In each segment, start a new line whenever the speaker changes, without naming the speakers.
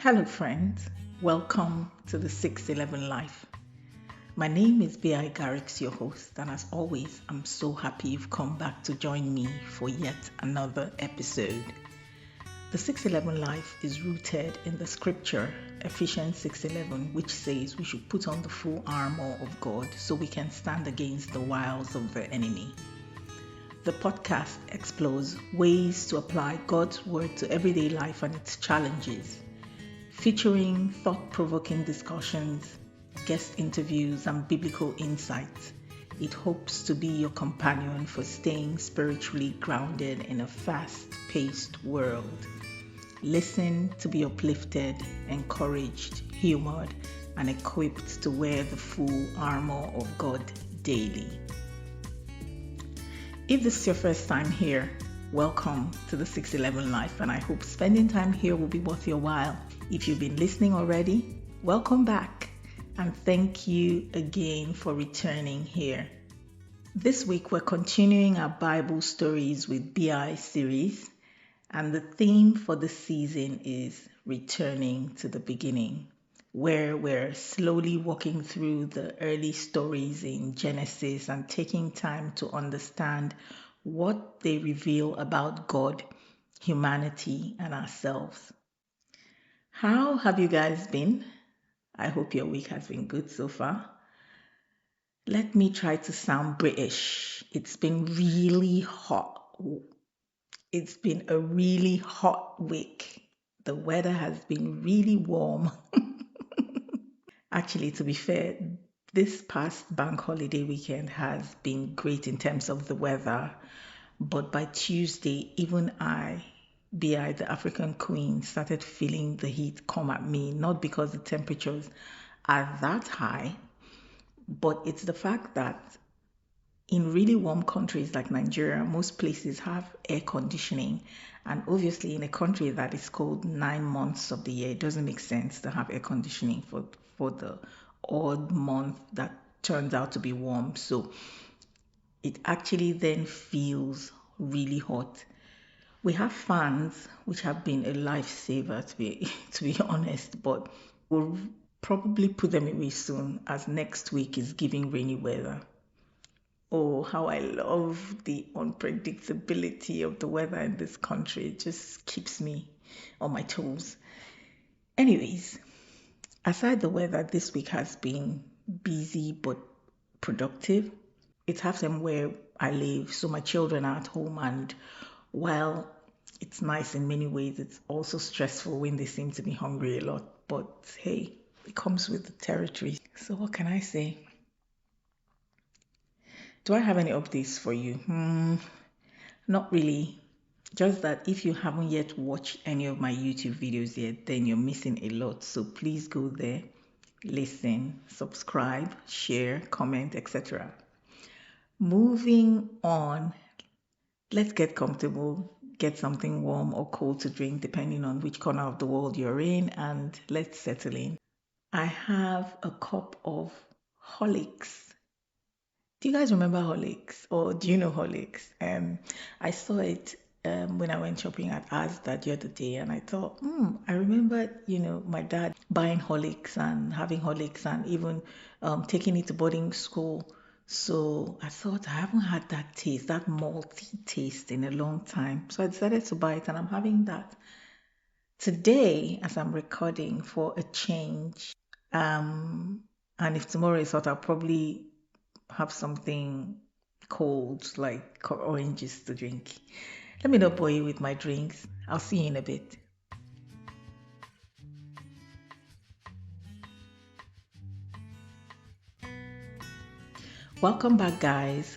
Hello, friends. Welcome to the 611 Life. My name is Biyai, your host, and as always, I'm so happy you've come back to join me for yet another episode. The 611 Life is rooted in the scripture, Ephesians 6:11, which says we should put on the full armor of God so we can stand against the wiles of the enemy. The podcast explores ways to apply God's word to everyday life and its challenges, featuring thought-provoking discussions, guest interviews, and biblical insights. It hopes to be your companion for staying spiritually grounded in a fast-paced world. Listen to be uplifted, encouraged, humored, and equipped to wear the full armor of God daily. If this is your first time here, welcome to the 611 Life, and I hope spending time here will be worth your while. If you've been listening already, welcome back, and thank you again for returning here. This week we're continuing our Bible Stories with Biyai series, and the theme for the season is Returning to the Beginning, where we're slowly walking through the early stories in Genesis and taking time to understand what they reveal about God, humanity, and ourselves. How have you guys been? I hope your week has been good so far. Let me try to sound British. It's been really hot. It's been a really hot week. The weather has been really warm. Actually, to be fair, this past bank holiday weekend has been great in terms of the weather. But by Tuesday, even I, Biyai, the African queen, started feeling the heat come at me, not because the temperatures are that high, but it's the fact that in really warm countries like Nigeria, most places have air conditioning. And obviously, in a country that is cold 9 months of the year, it doesn't make sense to have air conditioning for the odd month that turns out to be warm. So it actually then feels really hot. We have fans, which have been a lifesaver to be honest, but we'll probably put them away soon as next week is giving rainy weather. Oh, how I love the unpredictability of the weather in this country. It just keeps me on my toes. Anyways, aside the weather, this week has been busy but productive. It's half term where I live, so my children are at home, and while it's nice in many ways, it's also stressful when they seem to be hungry a lot. But hey, it comes with the territory. So what can I say? Do I have any updates for you? Not really. Just that if you haven't yet watched any of my YouTube videos yet, then you're missing a lot. So please go there, listen, subscribe, share, comment, etc. Moving on, let's get comfortable, get something warm or cold to drink, depending on which corner of the world you're in, and let's settle in. I have a cup of Horlicks. Do you guys remember Horlicks, or do you know Horlicks? I saw it when I went shopping at Asda the other day, and I thought, I remember, my dad buying Horlicks and having Horlicks and even taking it to boarding school. So I thought I haven't had that taste, that malty taste in a long time. So I decided to buy it, and I'm having that today as I'm recording for a change. And if tomorrow is hot, I'll probably have something cold like oranges to drink. Let me not bore you with my drinks. I'll see you in a bit. Welcome back, guys.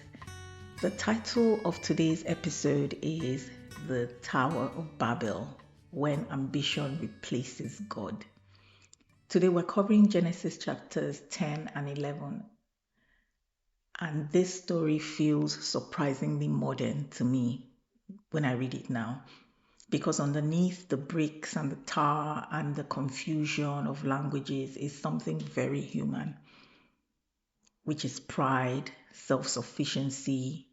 The title of today's episode is The Tower of Babel, When Ambition Replaces God. Today we're covering Genesis chapters 10 and 11. And this story feels surprisingly modern to me when I read it now, because underneath the bricks and the tar and the confusion of languages is something very human, which is pride, self-sufficiency,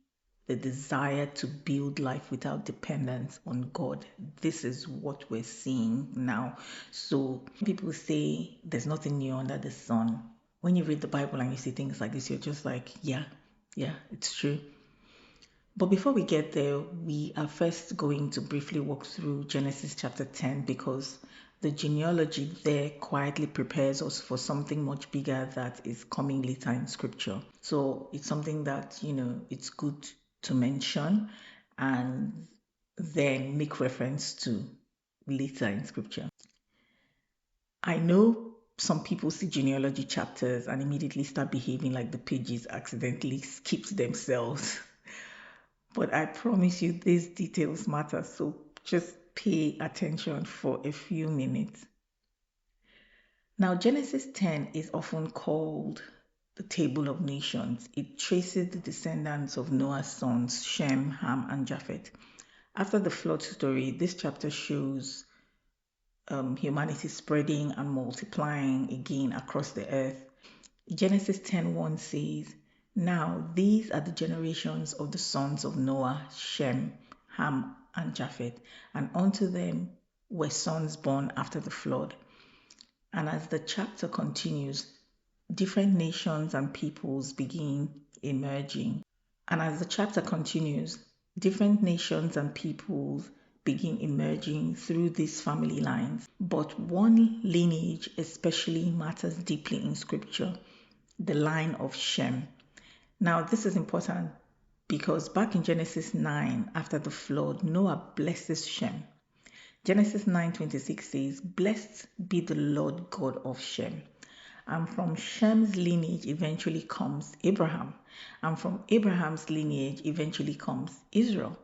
the desire to build life without dependence on God. This is what we're seeing now. So people say there's nothing new under the sun. When you read the Bible and you see things like this, you're just like, yeah, it's true. But before we get there, we are first going to briefly walk through Genesis chapter 10 because the genealogy there quietly prepares us for something much bigger that is coming later in scripture. So it's something that, it's good to mention and then make reference to later in scripture. I know some people see genealogy chapters and immediately start behaving like the pages accidentally skipped themselves. But I promise you, these details matter, so just pay attention for a few minutes. Now, Genesis 10 is often called the Table of Nations. It traces the descendants of Noah's sons, Shem, Ham, and Japheth. After the flood story, this chapter shows humanity spreading and multiplying again across the earth. Genesis 10:1 says, "Now these are the generations of the sons of Noah, Shem, Ham, and Japheth, and unto them were sons born after the flood." And as the chapter continues, different nations and peoples begin emerging. And as the chapter continues, different nations and peoples begin emerging through these family lines. But one lineage especially matters deeply in scripture, the line of Shem. Now, this is important because back in Genesis 9, after the flood, Noah blesses Shem. Genesis 9:26 says, "Blessed be the Lord God of Shem." And from Shem's lineage eventually comes Abraham. And from Abraham's lineage eventually comes Israel.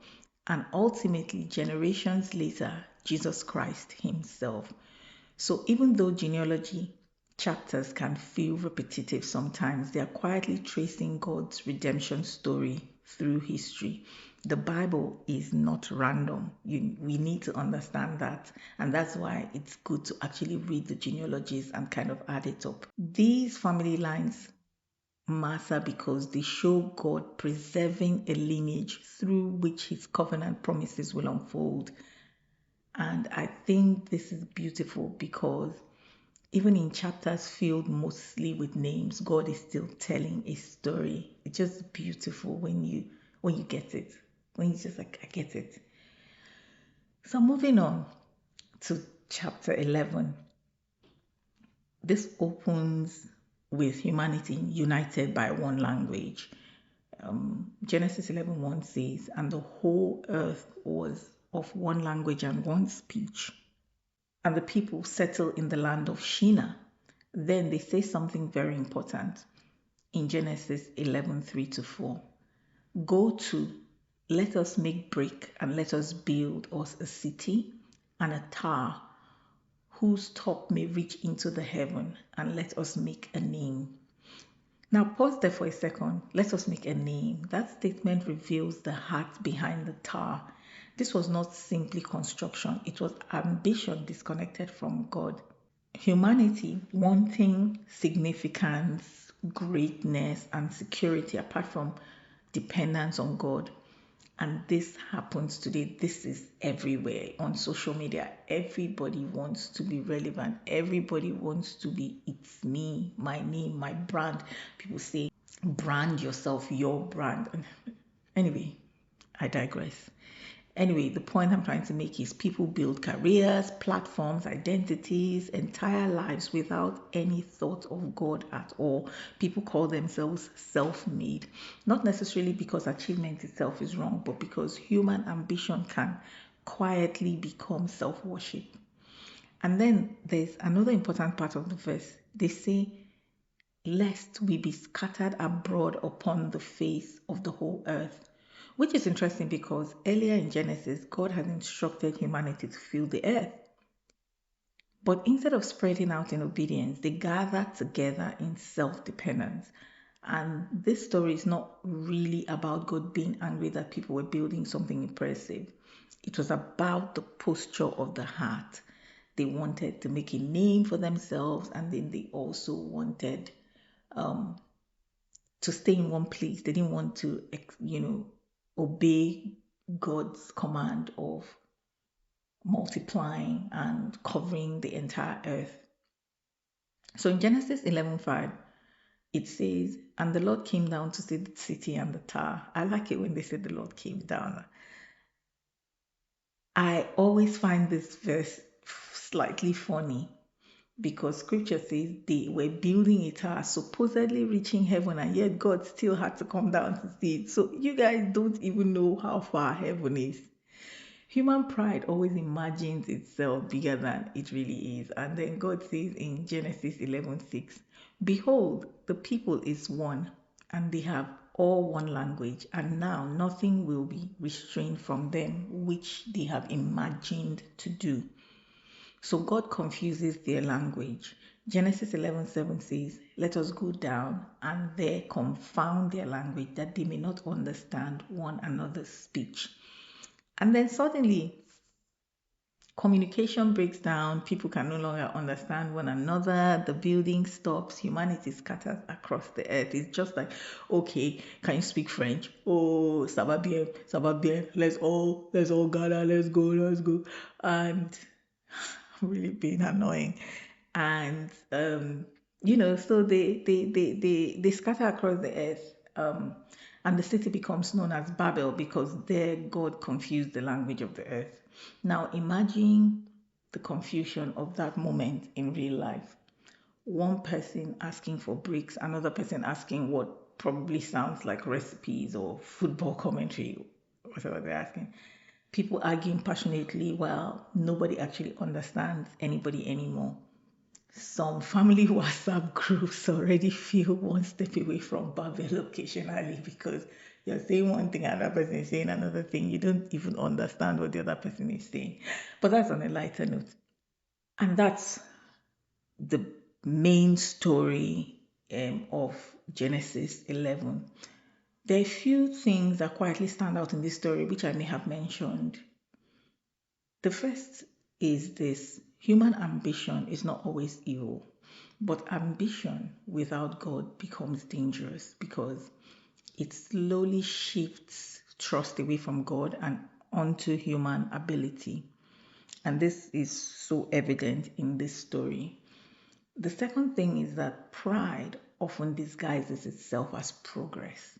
And ultimately, generations later, Jesus Christ himself. So even though genealogy chapters can feel repetitive sometimes, they are quietly tracing God's redemption story through history. The Bible is not random. We need to understand that. And that's why it's good to actually read the genealogies and kind of add it up. These family lines matter because they show God preserving a lineage through which his covenant promises will unfold. And I think this is beautiful because even in chapters filled mostly with names, God is still telling a story. It's just beautiful when you get it. When you just like, I get it. So moving on to chapter 11. This opens with humanity united by one language. Genesis 11:1 says, "And the whole earth was of one language and one speech. And the people settle in the land of Shinar." Then they say something very important in Genesis 11:3-4. "Go to, let us make brick and let us build us a city and a tower whose top may reach into the heaven, and let us make a name." Now pause there for a second. Let us make a name. That statement reveals the heart behind the tower. This was not simply construction. It was ambition disconnected from God. Humanity wanting significance, greatness, and security apart from dependence on God. And this happens today. This is everywhere on social media. Everybody wants to be relevant. Everybody wants to be, it's me, my name, my brand. People say, brand yourself, your brand. Anyway, I digress. Anyway, the point I'm trying to make is people build careers, platforms, identities, entire lives without any thought of God at all. People call themselves self-made, not necessarily because achievement itself is wrong, but because human ambition can quietly become self-worship. And then there's another important part of the verse. They say, "Lest we be scattered abroad upon the face of the whole earth." Which is interesting because earlier in Genesis, God had instructed humanity to fill the earth. But instead of spreading out in obedience, they gathered together in self-dependence. And this story is not really about God being angry that people were building something impressive. It was about the posture of the heart. They wanted to make a name for themselves, and then they also wanted to stay in one place. They didn't want to, obey God's command of multiplying and covering the entire earth. So in Genesis 11:5, it says, "And the Lord came down to see the city and the tower." I like it when they say the Lord came down. I always find this verse slightly funny because scripture says they were building a tower, supposedly reaching heaven, and yet God still had to come down to see it. So you guys don't even know how far heaven is. Human pride always imagines itself bigger than it really is. And then God says in Genesis 11:6, "Behold, the people is one, and they have all one language, and now nothing will be restrained from them which they have imagined to do." So God confuses their language. Genesis 11:7 says, "Let us go down and there confound their language, that they may not understand one another's speech." And then suddenly, communication breaks down, people can no longer understand one another, the building stops, humanity scatters across the earth. It's just like, okay, can you speak French? Oh, ça va bien, let's all gather, let's go. And really being annoying. And so they scatter across the earth. And the city becomes known as Babel because there God confused the language of the earth. Now imagine the confusion of that moment in real life. One person asking for bricks, another person asking what probably sounds like recipes or football commentary, whatever they're asking. People arguing passionately while nobody actually understands anybody anymore. Some family WhatsApp groups already feel one step away from Babel occasionally because you're saying one thing and another person is saying another thing. You don't even understand what the other person is saying. But that's on a lighter note. And that's the main story of Genesis 11. There are a few things that quietly stand out in this story, which I may have mentioned. The first is this: human ambition is not always evil, but ambition without God becomes dangerous because it slowly shifts trust away from God and onto human ability. And this is so evident in this story. The second thing is that pride often disguises itself as progress.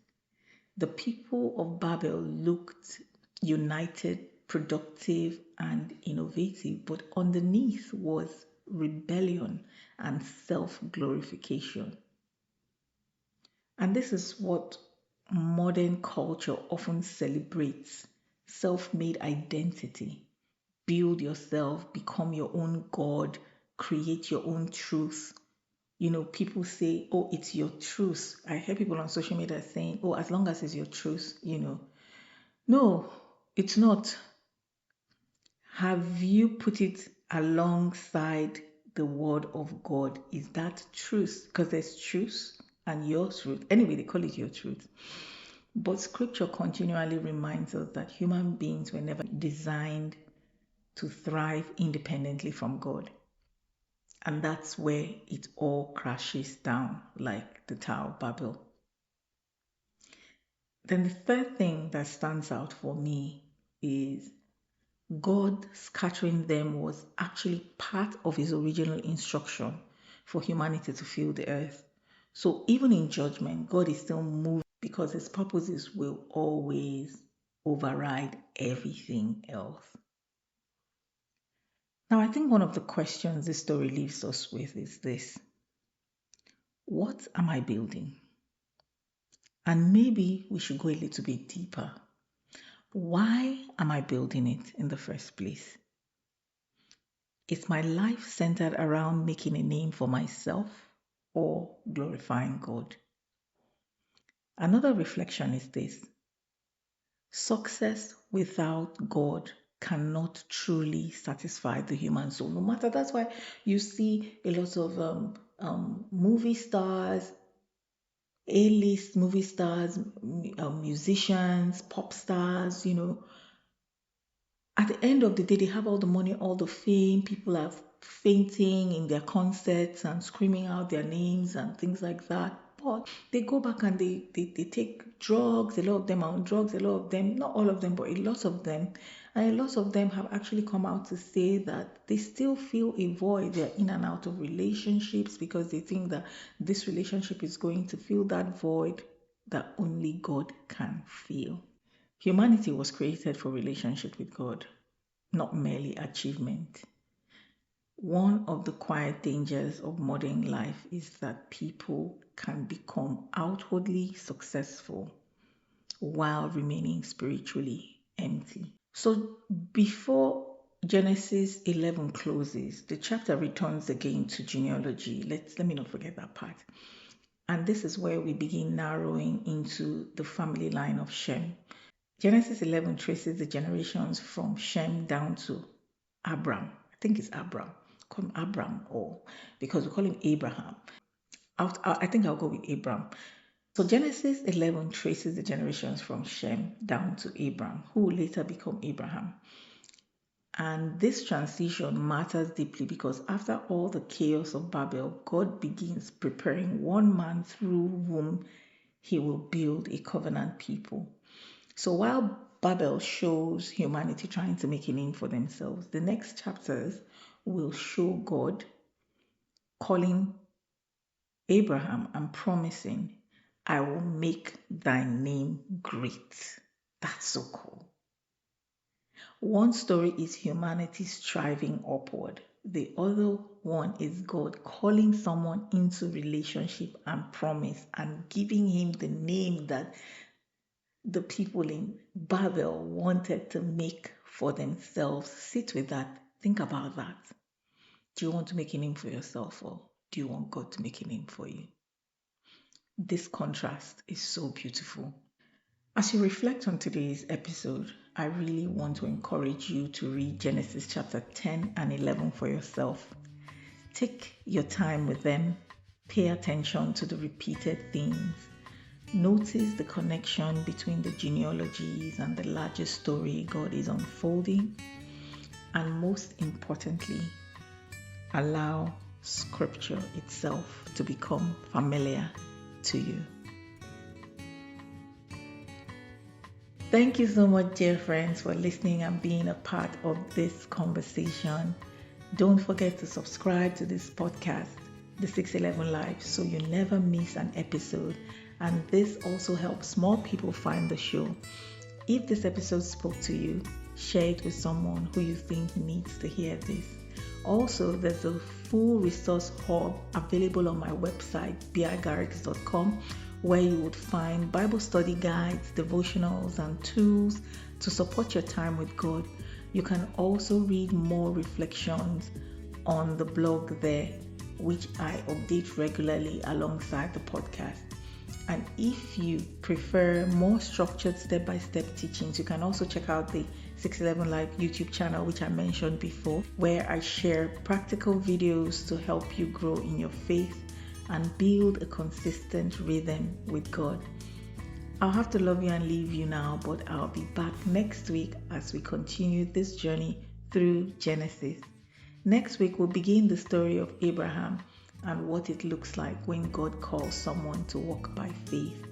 The people of Babel looked united, productive, and innovative, but underneath was rebellion and self glorification. And this is what modern culture often celebrates: self made identity. Build yourself, become your own God, create your own truth. People say, oh, it's your truth. I hear people on social media saying, oh, as long as it's your truth. No, it's not. Have you put it alongside the word of God? Is that truth? Because there's truth and your truth. Anyway, they call it your truth. But scripture continually reminds us that human beings were never designed to thrive independently from God. And that's where it all crashes down like the Tower of Babel. Then the third thing that stands out for me is God scattering them was actually part of his original instruction for humanity to fill the earth. So even in judgment, God is still moving because his purposes will always override everything else. Now, I think one of the questions this story leaves us with is this: what am I building? And maybe we should go a little bit deeper. Why am I building it in the first place? Is my life centered around making a name for myself or glorifying God? Another reflection is this: success without God cannot truly satisfy the human soul. No matter, that's why you see a lot of movie stars, A-list movie stars, musicians, pop stars, at the end of the day, they have all the money, all the fame. People are fainting in their concerts and screaming out their names and things like that. But they go back and they take drugs. A lot of them are on drugs. A lot of them, not all of them, but a lot of them. And a lot of them have actually come out to say that they still feel a void. They're in and out of relationships because they think that this relationship is going to fill that void that only God can fill. Humanity was created for relationship with God, not merely achievement. One of the quiet dangers of modern life is that people can become outwardly successful while remaining spiritually empty. So before Genesis 11 closes, the chapter returns again to genealogy. Let me not forget that part. And this is where we begin narrowing into the family line of Shem. Genesis 11 traces the generations from Shem down to Abram. I think it's Abram. Call him Abram, or because we call him Abraham. I think I'll go with Abram. So Genesis 11 traces the generations from Shem down to Abram, who will later become Abraham. And this transition matters deeply because after all the chaos of Babel, God begins preparing one man through whom he will build a covenant people. So while Babel shows humanity trying to make a name for themselves, the next chapters will show God calling Abraham and promising, I will make thy name great. That's so cool. One story is humanity striving upward. The other one is God calling someone into relationship and promise and giving him the name that the people in Babel wanted to make for themselves. Sit with that. Think about that. Do you want to make a name for yourself, or do you want God to make a name for you? This contrast is so beautiful. As you reflect on today's episode, I really want to encourage you to read Genesis chapter 10 and 11 for yourself. Take your time with them. Pay attention to the repeated themes. Notice the connection between the genealogies and the larger story God is unfolding. And most importantly, allow Scripture itself to become familiar to you. Thank you so much, dear friends, for listening and being a part of this conversation. Don't forget to subscribe to this podcast, The 611 Life, so you never miss an episode. And this also helps more people find the show. If this episode spoke to you, share it with someone who you think needs to hear this. Also, there's a full resource hub available on my website, biyagarrix.com, where you would find Bible study guides, devotionals, and tools to support your time with God. You can also read more reflections on the blog there, which I update regularly alongside the podcast. And if you prefer more structured step-by-step teachings, you can also check out the 611 Live YouTube channel, which I mentioned before, where I share practical videos to help you grow in your faith and build a consistent rhythm with God. I'll have to love you and leave you now, but I'll be back next week as we continue this journey through Genesis. Next week, we'll begin the story of Abraham and what it looks like when God calls someone to walk by faith.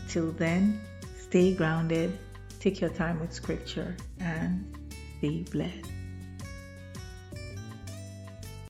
Till then, stay grounded, take your time with Scripture, and be blessed.